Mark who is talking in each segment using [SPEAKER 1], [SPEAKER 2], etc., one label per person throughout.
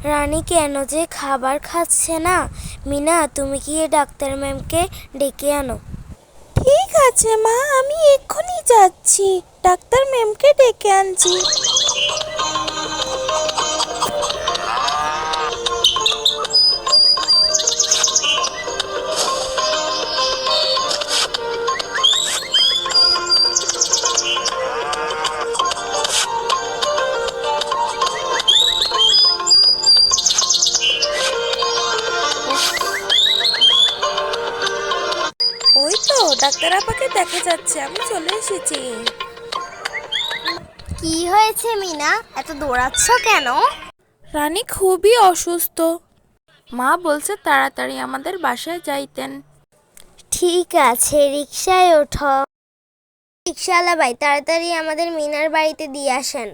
[SPEAKER 1] রানী কেন যে খাবার খাচ্ছে না? মিনা, তুমি গিয়ে ডাক্তার ম্যামকে ডেকে আনো।
[SPEAKER 2] ঠিক আছে মা, আমি এক্ষুনি যাচ্ছি, ডাক্তার ম্যামকে ডেকে আনছি। ওই তো ডাক্তার আপাকে দেখা যাচ্ছে, আমি চলে এসেছি।
[SPEAKER 1] কি হয়েছে মিনা, এত দৌড়াচ্ছ কেন?
[SPEAKER 2] রানী খুবই অসুস্থ, মা বলছে তাড়াতাড়ি আমাদের বাসায় যাইতেন।
[SPEAKER 1] ঠিক আছে, রিকশায় ওঠো। রিকশাওয়ালা ভাই, তাড়াতাড়ি আমাদের মিনার বাড়িতে দিয়ে আসেন।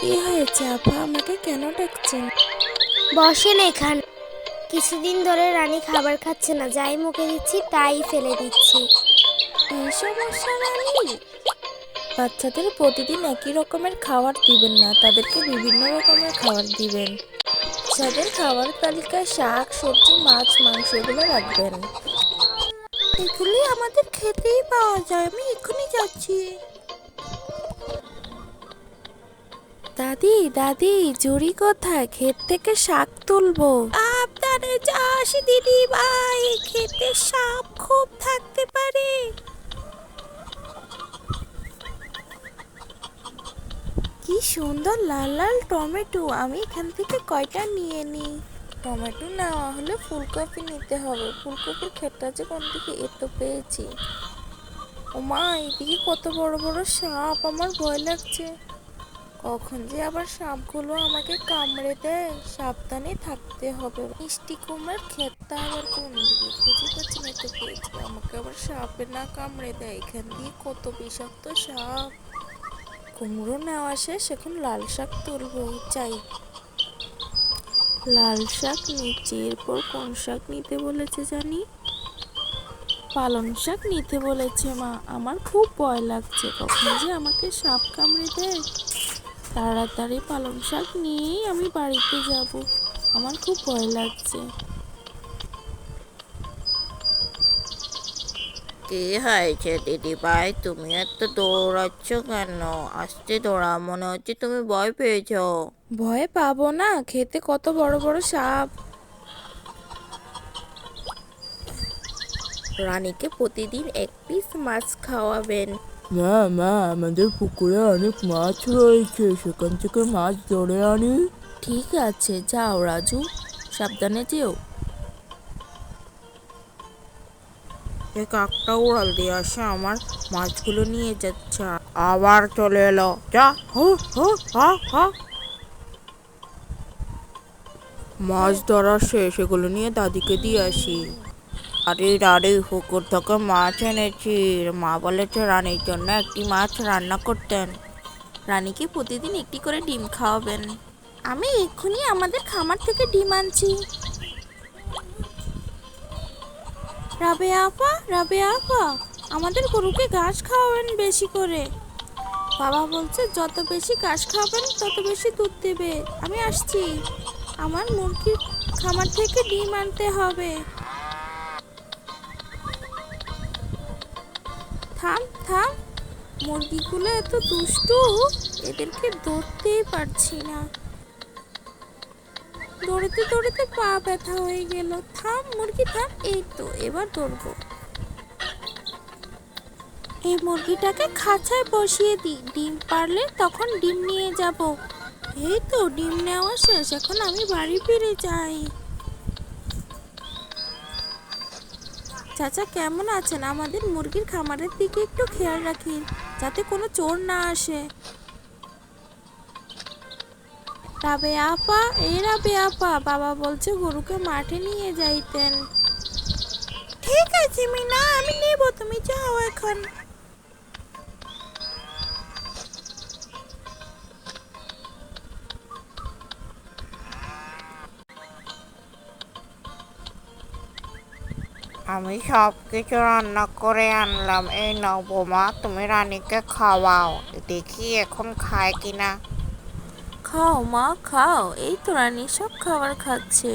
[SPEAKER 2] কি হয়েছে আপা, আমাকে কেন ডাকছেন?
[SPEAKER 1] বসেন এখানে। কিছুদিন ধরে রানী খাবার খাচ্ছে না, যাই মুখে দিচ্ছি তাই ফেলে দিচ্ছি।
[SPEAKER 2] এই সমস্যা রানী? বাচ্চাদের প্রতিদিন একই রকমের খাবার দিবেন না, তাদেরকে বিভিন্ন রকমের খাবার দিবেন। যাদের খাবার তালিকায় শাক সবজি মাছ মাংস এগুলো রাখবেন। এগুলি আমাদের খেতেই পাওয়া যায়, আমি এক্ষুনি যাচ্ছি। দাদি দাদি, জুড়ি কোথায়? ক্ষেত থেকে শাক তুলবো। আপনারে চাষ দিদি ভাই, খেতে সাপ খুব থাকতে পারে। কি সুন্দর লাল লাল টমেটো, আমি এখান থেকে কয়টা নিয়ে নিই। টমেটো নেওয়া হলে ফুলকপি নিতে হবে, ফুলকপির ক্ষেতটা যে কোন দিকে, এ তো পেয়েছি। ওমা, এদিকে কত বড় বড় সাপ, আমার ভয় লাগছে। কখন যে আবার সাপগুলো আমাকে কামড়ে দেয়, সাবধানে থাকতে হবে। মিষ্টি কুমড়ার ক্ষেতটা আবার কোন দিকে খুঁজে পাচ্ছি না, তো পেয়েছি। আমাকে আবার সাপে না কামড়ে দেয়, এখান দিয়ে কত বিষাক্ত সাপ। কুমড়ো নেওয়া শেষ, এখন লাল শাক তুলবো। চাই লাল শাক নিচে, এরপর কোন শাক নিতে বলেছে জানি? পালং শাক নিতে বলেছে মা। আমার খুব ভয় লাগছে, কখন যে আমাকে সাপ কামড়ে দেয়। তাড়াতাড়ি পালং শাক নিয়েই আমি বাড়িতে যাব, আমার খুব ভয় লাগছে।
[SPEAKER 3] কি হয়েছে দিদি ভাই, তুমি এত দৌড়াচ্ছ কেন? আস্তে দৌড়া, মনে হচ্ছে তুমি ভয় পেয়েছো।
[SPEAKER 2] ভয় পাবো না, খেতে কত বড় বড় সাপ। রানীকে প্রতিদিন এক পিস মাছ খাওয়াবেন।
[SPEAKER 4] মা মা, আমাদের পুকুরে অনেক মাছ রয়েছে, সেখান থেকে মাছ ধরে আনি।
[SPEAKER 2] ঠিক আছে, যাও রাজু, সাবধানে যেও।
[SPEAKER 3] এ কাকটা উড়াল দিয়ে আসে, আমার মাছগুলো নিয়ে যাচ্ছে, আবার চলে এলো। যা হু হু হা হা। মাছ ধরা শেষ, এগুলো নিয়ে দাদিকে দিয়ে আসি। আরে দাদি, পুকুর থেকে মাছ এনেছি। মা বলেছে রানীর জন্য একটি মাছ রান্না করতেন।
[SPEAKER 2] রানীকে প্রতিদিন একটি করে ডিম খাওয়াবেন। আমি এক্ষুনি আমাদের খামার থেকে ডিম আনছি। রাবেয়া আপা, রাবেয়া আপা, আমাদের গরুকে ঘাস খাওয়াবেন বেশি করে। বাবা বলছে যত বেশি ঘাস খাওয়াবেন তত বেশি দুধ দেবে। আমি আসছি, আমার মুরগির খামার থেকে ডিম আনতে হবে। থাম থাম, মুরগিগুলো এত দুষ্টু, এদেরকে ধরতেই পারছি না। দৌড়াতে দৌড়াতে পা ব্যথা হয়ে গেল। থাম মুরগি থাম, এই তো এবার ধরবো। এই মুরগিটাকে খাঁচায় বসিয়ে দিই, ডিম পারলে তখন ডিম নিয়ে যাব। এই তো ডিম নেওয়া শেষ, এখন আমি বাড়ি ফিরে যাই। চাচা কেমন আছেন? আমাদের মুরগির খামারের দিকে একটু খেয়াল রাখিন, যাতে কোনো চোর না আসে। রাবেয়া আপা, এই রাবেয়া আপা, বাবা বলছে গরুকে মাঠে নিয়ে যাইতেন। ঠিক আছে মিনা, আমি নেব, তুমি যাও এখন।
[SPEAKER 3] আমি সব কিছু রান্না করে আনলাম, এই নাও বোমা, তুমি রানীকে খাওয়াও। দেখি এখন খায় কিনা।
[SPEAKER 2] খাও মা খাও, এই তো রানী সব খাবার খাচ্ছে।